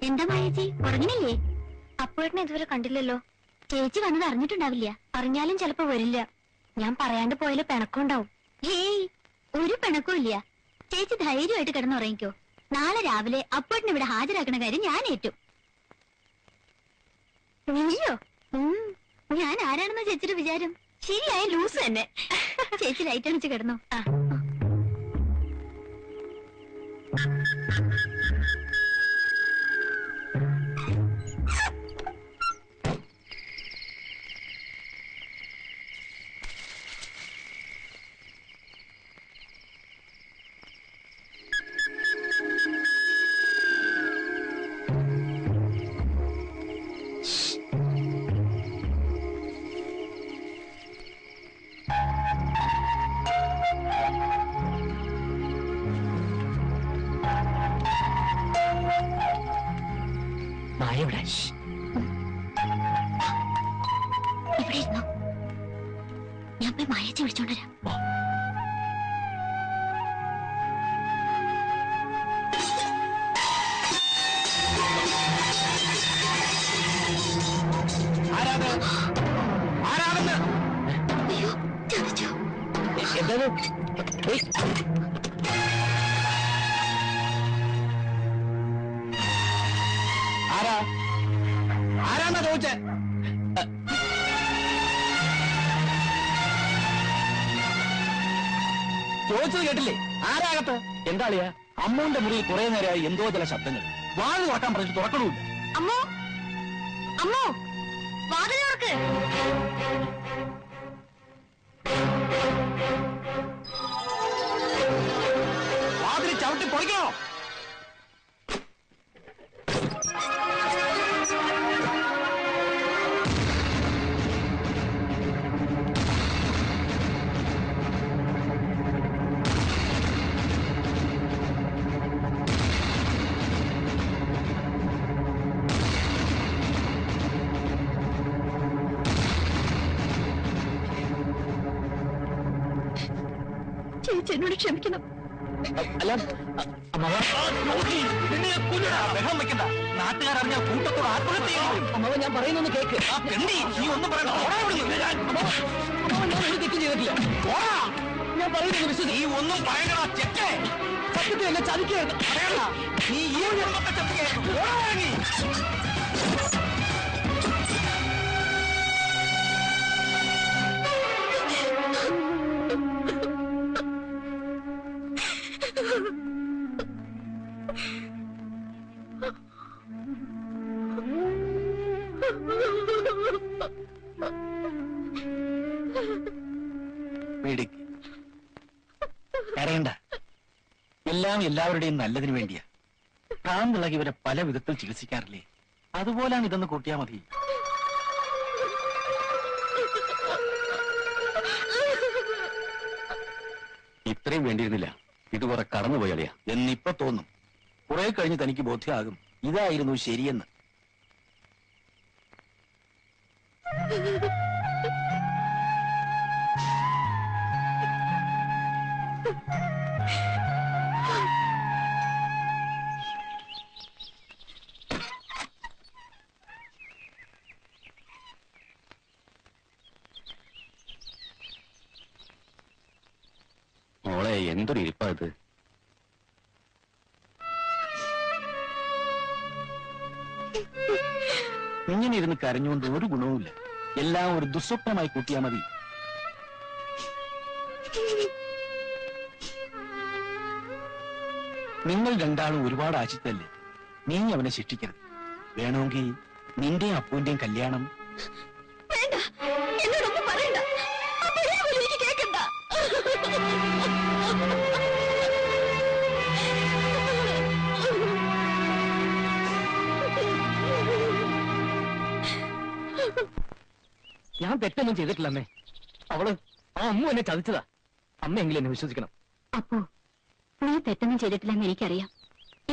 എന്താ മായേച്ചി, ഉറങ്ങണില്ലേ? അപ്പോഴേട്ടനെ ഇതുവരെ കണ്ടില്ലല്ലോ. ചേച്ചി വന്നത് അറിഞ്ഞിട്ടുണ്ടാവില്ല. അറിഞ്ഞാലും ചിലപ്പോ വരില്ല. ഞാൻ പറയാണ്ട് പോയാലും പിണക്കമുണ്ടാവും. ഹേയ്, ഒരു പിണക്കവും ഇല്ല. ചേച്ചി ധൈര്യമായിട്ട് കിടന്നുറങ്ങിക്കോ. നാളെ രാവിലെ അപ്പോഴേട്ടനെ ഇവിടെ ഹാജരാക്കണ കാര്യം ഞാൻ ഏറ്റു. നീയോ? ഞാൻ ആരാണെന്ന ചേച്ചിയുടെ വിചാരം? ശരിയായ ലൂസ് തന്നെ. ചേച്ചി ലൈറ്റ് അണിച്ച് കിടന്നു. ഇവിടെ ഇരുന്നോ, ഞാൻ പോയി മായേച്ചി വിളിച്ചോണ്ടുവരാം. അയ്യോ, ചതിച്ചോ? ആരാന്നാ ചോദിച്ചേ? ചോദിച്ചത് കേട്ടില്ലേ? ആരാകത്ത്? എന്താ അളിയാ? അമ്മുവിന്റെ മുറിയിൽ കുറെ നേരമായി എന്തോ ചില ശബ്ദങ്ങൾ. വാതിൽ തുറക്കാൻ പറഞ്ഞിട്ട് തുറക്കണമില്ല. അമ്മോ, അമ്മോ, വാതിൽ തുറക്ക്. വാതിൽ ചവിട്ടി പൊളിക്കണോ? ചേച്ചി എന്നോട് ക്ഷമിക്കണം. ബഹളം വെക്കണ്ട. നാട്ടുകാരറിഞ്ഞ കൂട്ടത്തോട് ആത്മഹത്യ. അമ്മാവൻ ഞാൻ പറയുന്നൊന്ന് കേക്ക്. നീ ഒന്നും പറയണ്ട. തെറ്റ് ചെയ്തിട്ടില്ല. ഞാൻ പറയുന്നത് വിശ്വസിച്ച് നീ ഒന്നും പറയണ. ചെറ്റേ, സത്യത്തെ എന്നെ ചതിക്കരുത്. നീ ഈ ചതിക്കായിരുന്നു. പേടിക്ക്, കരയണ്ട. എല്ലാം എല്ലാവരുടെയും നല്ലതിനു വേണ്ടിയാ. ഭ്രാന്തിളകി ഇവരെ പല വിധത്തിൽ ചികിത്സിക്കാറില്ലേ? അതുപോലാണ് ഇതെന്ന് കൂട്ടിയാ മതി. ഇത്രയും വേണ്ടിയിരുന്നില്ല. ഇത് കുറെ കടന്നുപോയാളിയാ എന്നിപ്പോ തോന്നും. കുറെ കഴിഞ്ഞ് തനിക്ക് ബോധ്യമാകും ഇതായിരുന്നു ശരിയെന്ന്. മോളെ, എന്തൊരു ഇരിപ്പാ ഇത്. ഇങ്ങനെ ഇരുന്ന് കരഞ്ഞുകൊണ്ട് ഒരു ഗുണവുമില്ല. എല്ലാം ഒരു ദുസ്വപ്നമായി കൂട്ടിയാ മതി. നിങ്ങൾ രണ്ടാളും ഒരുപാട് ആശിച്ചല്ലേ. നീ അവനെ ശിക്ഷിക്കരുത്. വേണമെങ്കിൽ നിന്റെയും അപ്പുവിന്റെയും കല്യാണം. വേണ്ട, എന്നോടൊന്നും പറയണ്ട. എനിക്ക് കേൾക്കണ്ട. ഞാൻ തെറ്റൊന്നും ചെയ്തിട്ടില്ല അമ്മേ. അവള് ആ അമ്മ എന്നെ ചതിച്ചതാ. അമ്മയെങ്കിലും എന്നെ വിശ്വസിക്കണം. അപ്പോ നീ തെറ്റൊന്നും ചെയ്തിട്ടില്ലെന്ന് എനിക്കറിയാം.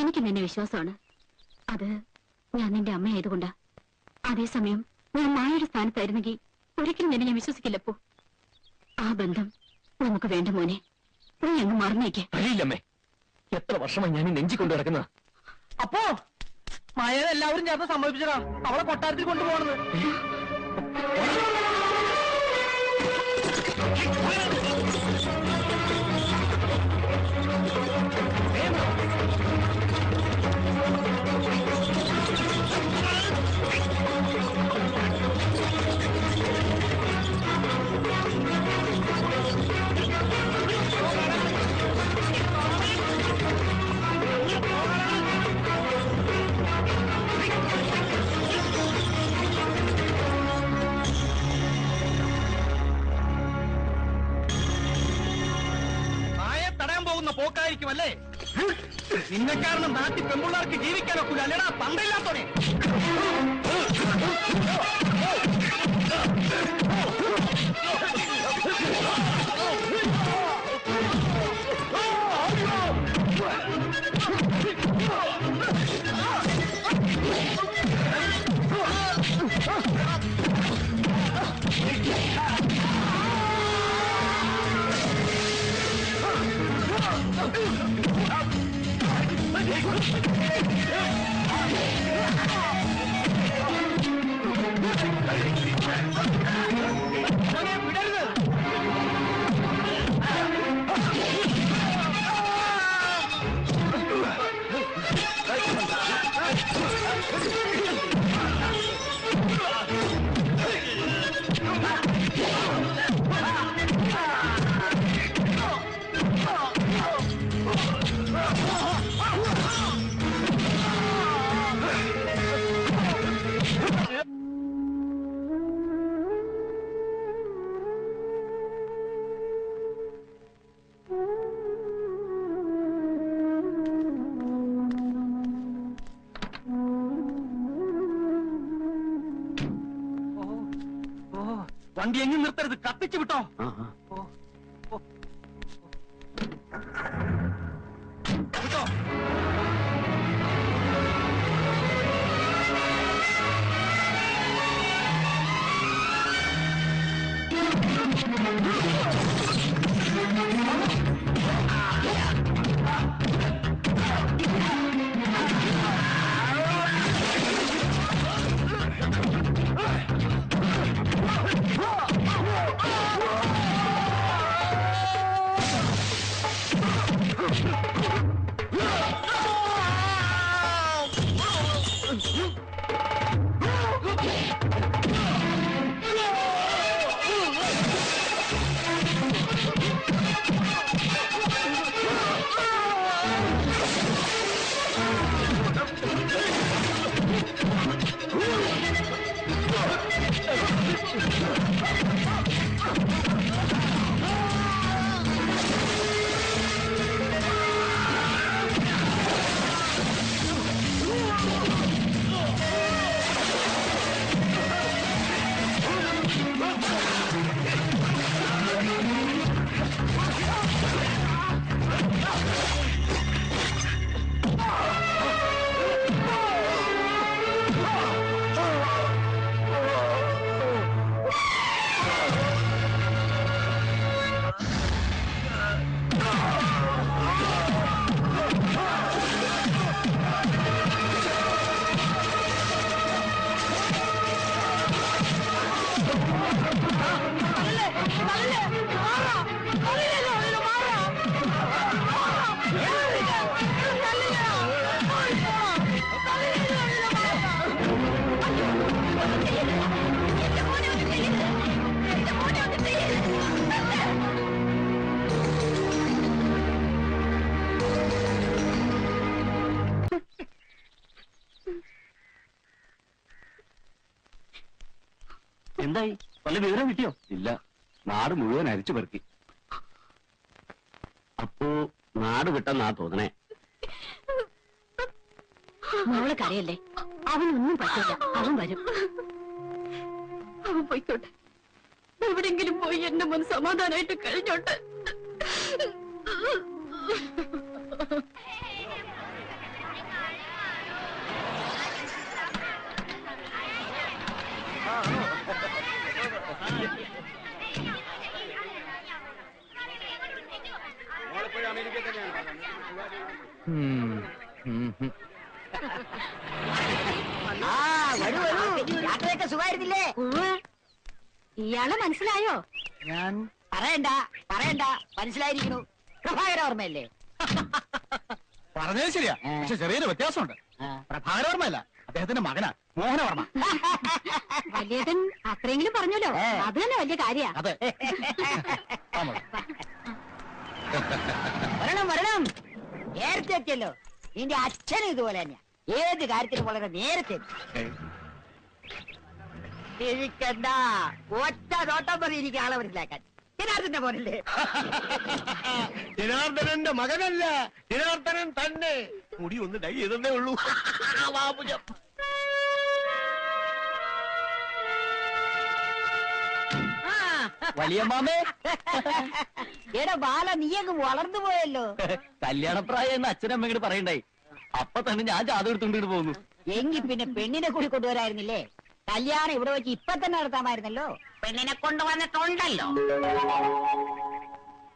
എനിക്ക് നിന്നെ വിശ്വാസമാണ്. അത് ഞാൻ നിന്റെ അമ്മയായതുകൊണ്ടാ. അതേസമയം ഞാൻ മായയുടെ സ്ഥാനത്തായിരുന്നെങ്കിൽ ഒരിക്കലും നിന്നെ ഞാൻ വിശ്വസിക്കില്ലപ്പോ. ആ ബന്ധം നമുക്ക് വേണ്ട മോനെ. നീ അങ്ങ് മറന്നേക്ക്. കഴിയില്ലമ്മേ, എത്ര വർഷമായി ഞാൻ ഈ നെഞ്ചി കൊണ്ടു കിടക്കുന്ന. അപ്പോ മായയെ എല്ലാവരും ചേർന്ന് സമ്മതിപ്പിച്ചതാ അവളെ കൊട്ടാരത്തിൽ കൊണ്ടുപോകണത്. പോക്കായിരിക്കുമല്ലേ? നിന്നെ കാരണം നാട്ടിൽ പെൺപിള്ളേർക്ക് ജീവിക്കാനൊക്കില്ല, അല്ലേടാ പണ്ടയില്ലാത്തോനെ. വണ്ടി എങ്ങും നിർത്തരുത്, കത്തിച്ചു വിട്ടോ. വിട്ടോ. എന്തായി? വല്ല വിവരം കിട്ടിയോ? ഇല്ല, നാട് മുഴുവൻ അരിച്ചു പെറുക്കി. അപ്പോ നാട് വിട്ടെന്നാ തോന്നണേ. മോളെ കരയല്ലേ, അവനൊന്നും പറ്റില്ല, അവൻ വരും. അവൻ പോയിക്കോട്ടെ, എവിടെങ്കിലും പോയി എന്റെ മുൻ സമാധാനമായിട്ട് കഴിഞ്ഞോട്ടെ. യാത്രയൊക്കെ സുഖമായിരുന്നില്ലേ? ഇയാളെ മനസ്സിലായോ? ഞാൻ പറയണ്ട മനസ്സിലായിരിക്കുന്നു. പ്രഭാകര ഓർമ്മയല്ലേ? പറഞ്ഞത് ശരിയാ, പക്ഷെ ചെറിയൊരു വ്യത്യാസമുണ്ട്. പ്രഭാകരവർമ്മയല്ല, അദ്ദേഹത്തിന്റെ മകനാ മോഹനവർമ്മ. വലിയേട്ടൻ അത്രയെങ്കിലും പറഞ്ഞല്ലോ, അത് തന്നെ വലിയ കാര്യ. അതെ. വരണം നേരത്തെ എത്തിയല്ലോ. നിന്റെ അച്ഛനും ഇതുപോലെ തന്നെയാ, ഏത് കാര്യത്തിനും വളരെ നേരത്തെ ഇരിക്കണ്ട. ഒറ്റ നോട്ടം മതി എനിക്ക് ആളെ മനസ്സിലാക്കാൻ. ജനാർദ്ദന്റെ മോനല്ലേ? ജനാർദ്ദനന്റെ മകനല്ല, ജനാർദ്ദനൻ തന്നെ. മുടി ഒന്ന് ഡൈ ചെയ്തേ ഉള്ളൂ. വലിയ മാമേ, എടാ ബാല, നീ അങ്ങ് വളർന്നു പോയല്ലോ. കല്യാണപ്രായം എന്ന് അച്ഛനമ്മ ഇങ്ങോട്ട് പറയണ്ടായി. അപ്പൊ തന്നെ ഞാൻ ജാതകം എടുത്തുകൊണ്ട് പോകുന്നു. എങ്കിൽ പിന്നെ പെണ്ണിനെ കൂടി കൊണ്ടുവരായിരുന്നില്ലേ? കല്യാണം ഇവിടെ വെച്ച് ഇപ്പൊ തന്നെ നടത്താമായിരുന്നല്ലോ. പെണ്ണിനെ കൊണ്ടുവന്നിട്ടുണ്ടല്ലോ.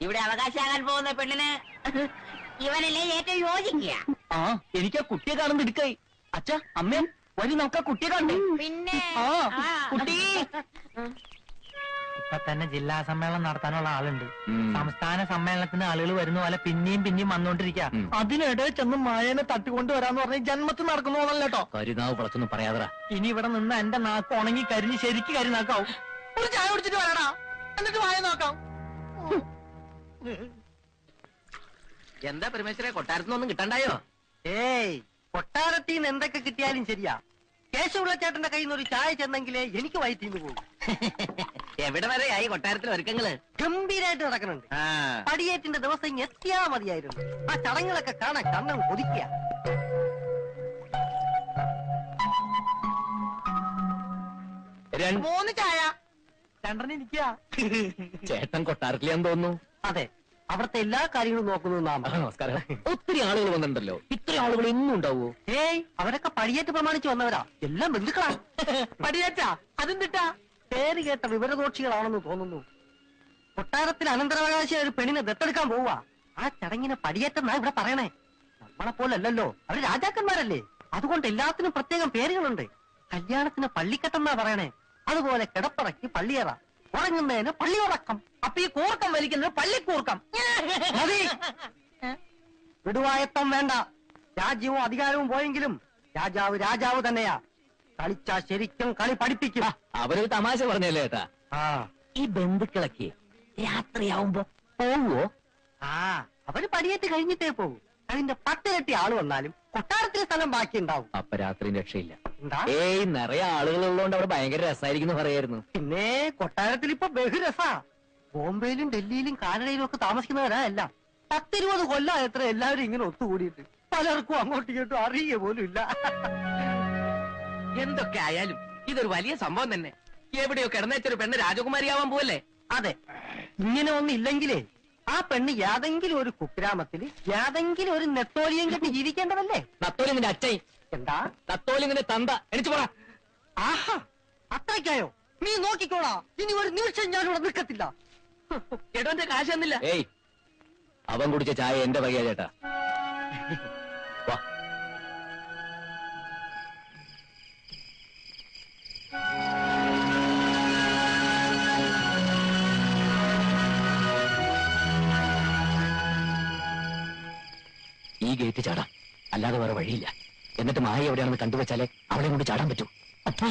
ഇവിടെ അവകാശമാകാൻ പോകുന്ന പെണ്ണിന് ഇവനല്ലേ ഏറ്റവും യോജിക്കുക. ആ, എനിക്ക് ആ കുട്ടിയെ കാണുമ്പോ എടുക്കായി. അച്ഛ, അമ്മേ, വരി നമുക്ക് ആ കുട്ടിയെ കാണണ്ടേ? പിന്നെ കുട്ടി ഇപ്പൊ തന്നെ ജില്ലാ സമ്മേളനം നടത്താനുള്ള ആളുണ്ട്. സംസ്ഥാന സമ്മേളനത്തിന് ആളുകൾ വരുന്ന പോലെ പിന്നെയും വന്നോണ്ടിരിക്കുക. അതിനിടെ ചെന്ന് മായനെ തട്ടിക്കൊണ്ട് വരാന്ന് പറഞ്ഞ ജന്മത്തിൽ നടക്കുന്നു കേട്ടോ. കരുനാവ് പുറത്തൊന്നും പറയാതറ. ഇനി ഇവിടെ നിന്ന് എന്റെ നാക്ക് ഉണങ്ങി കരിഞ്ഞ് ശരിക്ക് കരിനാക്കാവും. ഒരു ചായ കുടിച്ചിട്ട് വരടാ, എന്നിട്ട് മായ നോക്കാം. എന്താ പരമേശ്വര, കൊട്ടാരത്തിനൊന്നും കിട്ടണ്ടായോ? ഏയ്, കൊട്ടാരത്തിൽ നിന്ന് എന്തൊക്കെ കിട്ടിയാലും ശരിയാ. കേശവുള്ള ചേട്ടന്റെ കയ്യിൽ നിന്ന് ഒരു ചായ ചെന്നെങ്കിലേ എനിക്ക് വയറ്റിന്ന് പോകും. എവിടെ വരെയായി കൊട്ടാരത്തിലെ ഒരുക്കങ്ങള്? ഗംഭീരായിട്ട് നടക്കുന്നുണ്ട്. പടിയേറ്റിന്റെ ദിവസം ഇങ്ങ് എത്തിയാ മതിയായിരുന്നു. ആ ചടങ്ങുകളൊക്കെ കാണാൻ കണ്ണം കൊതിക്കുക. മൂന്ന് ചായ രണ്ടെണ്ണം ഇരിക്കുക. ചേട്ടൻ കൊട്ടാരത്തിലെന്ന് തോന്നുന്നു. അതെ, അവിടുത്തെ എല്ലാ കാര്യങ്ങളും നോക്കുന്നു. നമസ്കാരം. ഒത്തിരി ആളുകൾ വന്നിട്ടുണ്ടല്ലോ. ഇത്ര ആളുകൾ ഇന്നും ഉണ്ടാവോ? ഏയ്, അവരൊക്കെ പടിയേറ്റ് പ്രമാണിച്ച് വന്നവരാ. എല്ലാം ബന്ധുക്കളാ. പടിയേറ്റാ അതെന്തിട്ടാ? പേര് കേട്ട വിവരദോക്ഷികളാണെന്ന് തോന്നുന്നു. കൊട്ടാരത്തിൽ അനന്തരാവകാശി ഒരു പെണ്ണിനെ ദത്തെടുക്കാൻ പോവാ. ആ ചടങ്ങിനെ പടിയേറ്റെന്നാ ഇവിടെ പറയണേ. നമ്മളെ പോലല്ലോ, അവര് രാജാക്കന്മാരല്ലേ. അതുകൊണ്ട് എല്ലാത്തിനും പ്രത്യേകം പേരുകളുണ്ട്. കല്യാണത്തിന് പള്ളിക്കെട്ടെന്നാ പറയണേ. അതുപോലെ കിടപ്പറയ്ക്ക് പള്ളിയറ, ഉറങ്ങുന്നതിന് പള്ളിയുറക്കം. അപ്പൊ ഈ കൂർക്കം വലിക്കുന്നത് പള്ളിക്കൂർക്കം. മതി. വിടുവായത്തം വേണ്ട. രാജ്യവും അധികാരവും പോയെങ്കിലും രാജാവ് രാജാവ് തന്നെയാ. കളിച്ചാ ശരിക്കും കളി പഠിപ്പിക്കും. അവരൊരു തമാശ പറഞ്ഞല്ലേ ഏട്ടാ? ആ, ഈ ബന്ധുക്കളൊക്കെ രാത്രിയാവുമ്പോ പോവോ? ആ, അവര് പടിയേറ്റ് കഴിഞ്ഞിട്ടേ പോകും. അതിന്റെ 10 ഇരട്ടി ആള് വന്നാലും കൊട്ടാരത്തിലെ സ്ഥലം ബാക്കി ഉണ്ടാവും. അപ്പൊ രാത്രി രക്ഷയില്ല. എന്താ? ഏയ്, നിറയെ ആളുകൾ ഉള്ളതുകൊണ്ട് അവിടെ ഭയങ്കര രസമായിരിക്കും പറയായിരുന്നു. പിന്നെ കൊട്ടാരത്തിൽ ഇപ്പൊ ബഹുരസാ. ബോംബെയിലും ഡൽഹിയിലും കാനഡയിലും ഒക്കെ താമസിക്കുന്നവരാ എല്ലാം. 10-20 കൊല്ലം എത്ര എല്ലാവരും ഇങ്ങനെ ഒത്തുകൂടിയിട്ട് പലർക്കും അങ്ങോട്ടും ഇങ്ങോട്ടും അറിയുക പോലും ഇല്ല. എന്തൊക്കെ ആയാലും ഇതൊരു വലിയ സംഭവം തന്നെ. എവിടെയോ കിടന്നേച്ചൊരു പെണ്ണ് രാജകുമാരിയാവാൻ പോവല്ലേ? അതെ, ഇങ്ങനെ ഒന്നും ഇല്ലെങ്കിലേ ആ പെണ്ണ് യാതെങ്കിലും ഒരു കുഗ്രാമത്തില് യാതെങ്കിലും ഒരു നെത്തോലിയും കെട്ടി ജീവിക്കേണ്ടതല്ലേ? നത്തോലി നിന്റെ അച്ഛൻ. എന്താ? നത്തോലി നിന്റെ തന്ത. എണിച്ചു പോടാ. ആഹാ, അത്രയ്ക്കായോ? നീ നോക്കിക്കോളാ, ഇനി ഒരു നിമിഷം ഞാനിവിടെ നിൽക്കത്തില്ല. എടോന്റെ കാശ് തന്നില്ല. ഏയ്, അവൻ കുടിച്ച ചായ എന്റെ വകയാ ചേട്ടാ. വാ. ഈ ഗേറ്റ് ചാടാം, അല്ലാതെ വേറെ വഴിയില്ല. എന്നിട്ട് മായ എവിടെയാണെന്ന് കണ്ടുവച്ചാലേ അവളെ കൊണ്ട് ചാടാൻ പറ്റൂ. അപ്പോ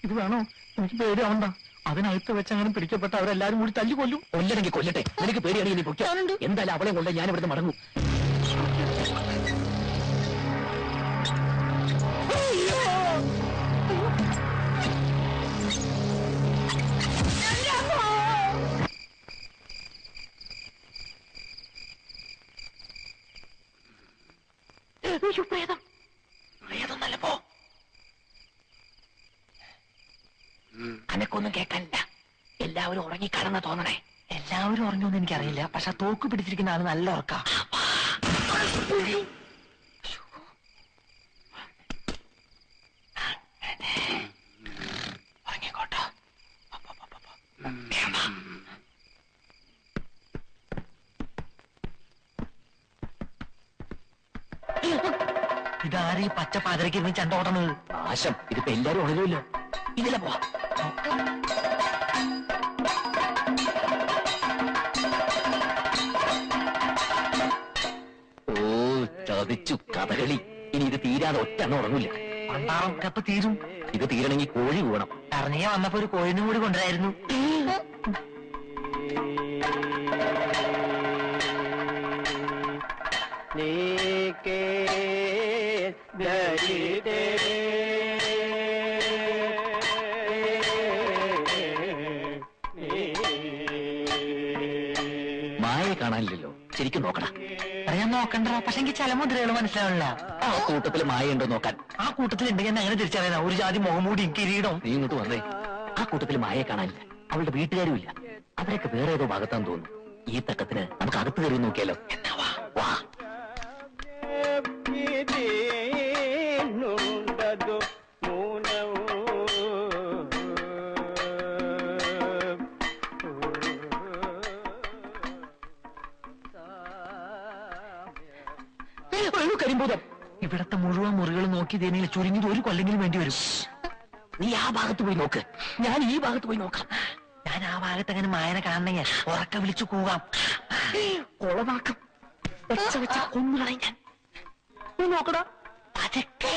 ഇത് വേണോ? എനിക്ക് പേടിയാവണ്ട. അതിനകത്ത് വെച്ച് അങ്ങനെ പിടിക്കപ്പെട്ട അവരെല്ലാരും കൂടി തല്ലിക്കൊല്ലും. കൊല്ലണമെങ്കിൽ കൊല്ലട്ടെ. നിനക്ക് പേടിയാണെങ്കിൽ നീ പൊയ്ക്കോ. എന്തായാലും അവളെ കൊണ്ട് ഞാൻ ഇവിടുന്ന് മടങ്ങും. അനക്കൊന്നും കേൾക്കാനില്ല. എല്ലാവരും ഉറങ്ങിക്കാണെന്ന് തോന്നണേ. എല്ലാവരും ഉറങ്ങുമെന്ന് എനിക്കറിയില്ല, പക്ഷെ തോക്ക് പിടിച്ചിരിക്കുന്ന ആള് നല്ല ഉറക്കാ. ഉറങ്ങിക്കോട്ടോ. ഇതാരീ പച്ച പാതിരക്ക് ഇരുന്ന് ചണ്ടോട്ടണത്? നാശം, ഇതിപ്പോ എല്ലാരും ഉണരുമല്ലോ. ഇതിലെ പോവാ. ഓ ചതിച്ചു കഥകളി. ഇനി ഇത് തീരാതെ ഒറ്റ എണ്ണം ഉറങ്ങില്ല. പണ്ടാറൊക്കെ എപ്പ തീരും? ഇത് തീരണമെങ്കിൽ കോഴി വീണം. ഇറങ്ങിയ വന്നപ്പോ ഒരു കോഴിനും കൂടി കൊണ്ടുവരായിരുന്നു. മായയെ കാണാനില്ലല്ലോ, ശരിക്കും നോക്കടാ. അറിയാൻ നോക്കണ്ട, പക്ഷെ എനിക്ക് ചില മുദ്രകൾ മനസ്സിലാവില്ല. ആ കൂട്ടത്തിൽ മായ ഉണ്ടോ നോക്കാൻ. ആ കൂട്ടത്തിൽ ഉണ്ടെങ്കിൽ അങ്ങനെ തിരിച്ചറിയാനാ? ഒരു ജാതി മുഖംമൂടിയും കിരീടവും. നീ ഇങ്ങോട്ട് വന്നേ. ആ കൂട്ടത്തിൽ മായയെ കാണാനില്ല, അവളുടെ വീട്ടുകാരും ഇല്ല. അവരൊക്കെ വേറെ ഏതോ ഭാഗത്താന്ന് തോന്നുന്നു. ഈ തക്കത്തിന് നമുക്ക് അകത്ത് കയറി നോക്കിയാലോ? എന്നാ വാ വാ. കരിമ്പൂതം. ഇവിടത്തെ മുഴുവൻ മുറികൾ നോക്കി തേനിയിൽ ചുരുങ്ങിയത് ഒരു കൊല്ലെങ്കിലും വേണ്ടി വരും. നീ ആ ഭാഗത്ത് പോയി നോക്ക്, ഞാൻ ഈ ഭാഗത്ത് പോയി നോക്കാം. ഞാൻ ആ ഭാഗത്ത് അങ്ങനെ മായനെ കാണണമെങ്കിൽ ഉറക്കെ വിളിച്ചു കൂവാം. കൊളവാക്കും, വെച്ച കൊന്നുകളയും ഞാൻ. നീ നോക്കടാ. അതൊക്കെ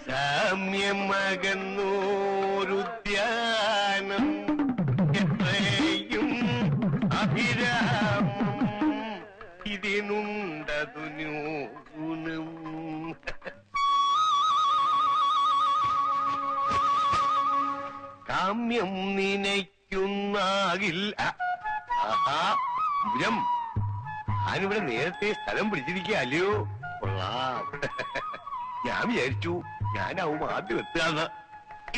സാമ്യമകന്നൂരുദ്യാനം എത്രയും അഭിരാമം ഇതിനുണ്ടതു ന്യൂനം. കാമ്യം നിനയ്ക്കുന്നാകിൽ. ഞാനിവിടെ നേരത്തെ സ്ഥലം പിടിച്ചിരിക്കുക അല്ലയോ? കൊള്ളാം. ഞാൻ വിചാരിച്ചു ഞാനാവും ആദ്യം എത്തുകയെന്ന്.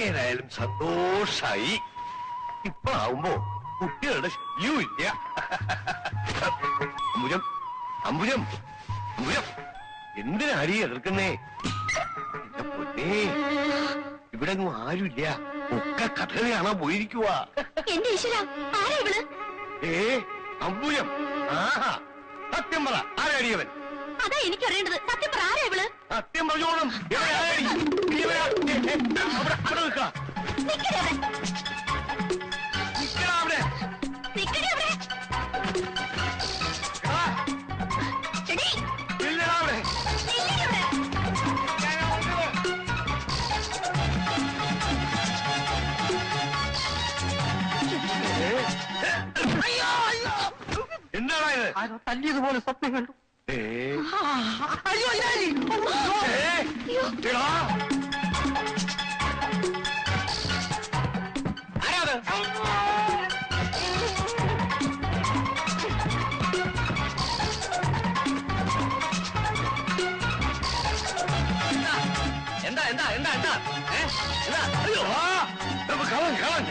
ഏതായാലും സന്തോഷായി. ഇപ്പൊ ആവുമ്പോ കുട്ടികളുടെ ശല്യവും ഇല്ല. അമ്പുജം അമ്പുജം അമ്പുജം, എന്തിനാടി എതിർക്കുന്നേ? എന്റെ പൊന്നേ, ഇവിടെ ഒന്നും ആരുമില്ല, ഒക്കെ കഥകളി കാണാൻ പോയിരിക്കുക. എന്റെ ഈശ്വര, ആരാ ഇവള്? അമ്പുജം, ആഹാ, സത്യം പറ, ആരാടിയവൻ? അതാ എനിക്കറിയേണ്ടത്. സത്യം പറ, ആരാ ഇവള്? സത്യം പറഞ്ഞോളും. എന്താണോ ഇത്? തല്ലിയതുപോലെ സ്വപ്നം കണ്ടു. അയ്യോ ആരാത്? എന്താ എന്താ എന്താ എന്താ എന്താ? അയ്യോ, കളൻ കളൻ.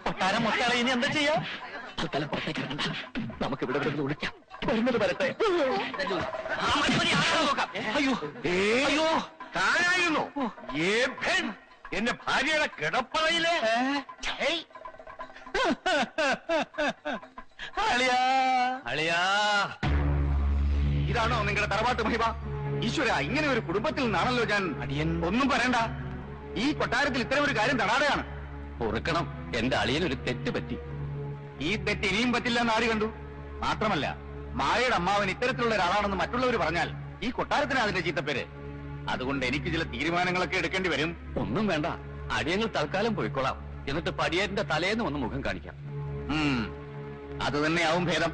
കൊട്ടാരം മൊട്ടാളെ ഇനി എന്താ ചെയ്യാ? തൽക്കാലം പുറത്തേക്ക് ഇറങ്ങണ്ട, നമുക്ക് ഇവിടെ ഇവിടെ വിളിക്കാം. വരുന്നത് വരട്ടെ. അയ്യോ അയ്യോ, താനായിരുന്നു എന്റെ ഭാര്യയുടെ കിടപ്പറയിലെ. ഇതാണോ നിങ്ങളുടെ തറവാട്ട് മഹിമ? ഈശ്വര, ഇങ്ങനെ ഒരു കുടുംബത്തിൽ നിന്നാണല്ലോ ഞാൻ. അടിയൻ ഒന്നും പറയണ്ട, ഈ കൊട്ടാരത്തിൽ ഇത്തരം ഒരു കാര്യം തടാടെയാണ്. ഓർക്കണം, എന്റെ അളിയനൊരു തെറ്റ് പറ്റി. ഈ തെറ്റ് ഇനിയും പറ്റില്ലെന്ന് ആര് കണ്ടു? മാത്രമല്ല, മായയുടെ അമ്മാവൻ ഇത്തരത്തിലുള്ള ഒരാളാണെന്ന് മറ്റുള്ളവർ പറഞ്ഞാൽ ഈ കൊട്ടാരത്തിന് അതിന്റെ ചീത്തപ്പേര്. അതുകൊണ്ട് എനിക്ക് ചില തീരുമാനങ്ങളൊക്കെ എടുക്കേണ്ടി വരും. ഒന്നും വേണ്ട, അടിയങ്ങൾ തൽക്കാലം പോയിക്കോളാം. എന്നിട്ട് പടിയേറ്റിന്റെ തലേന്ന് വന്ന് മുഖം കാണിക്കാം. അത് തന്നെയാവും ഭേദം.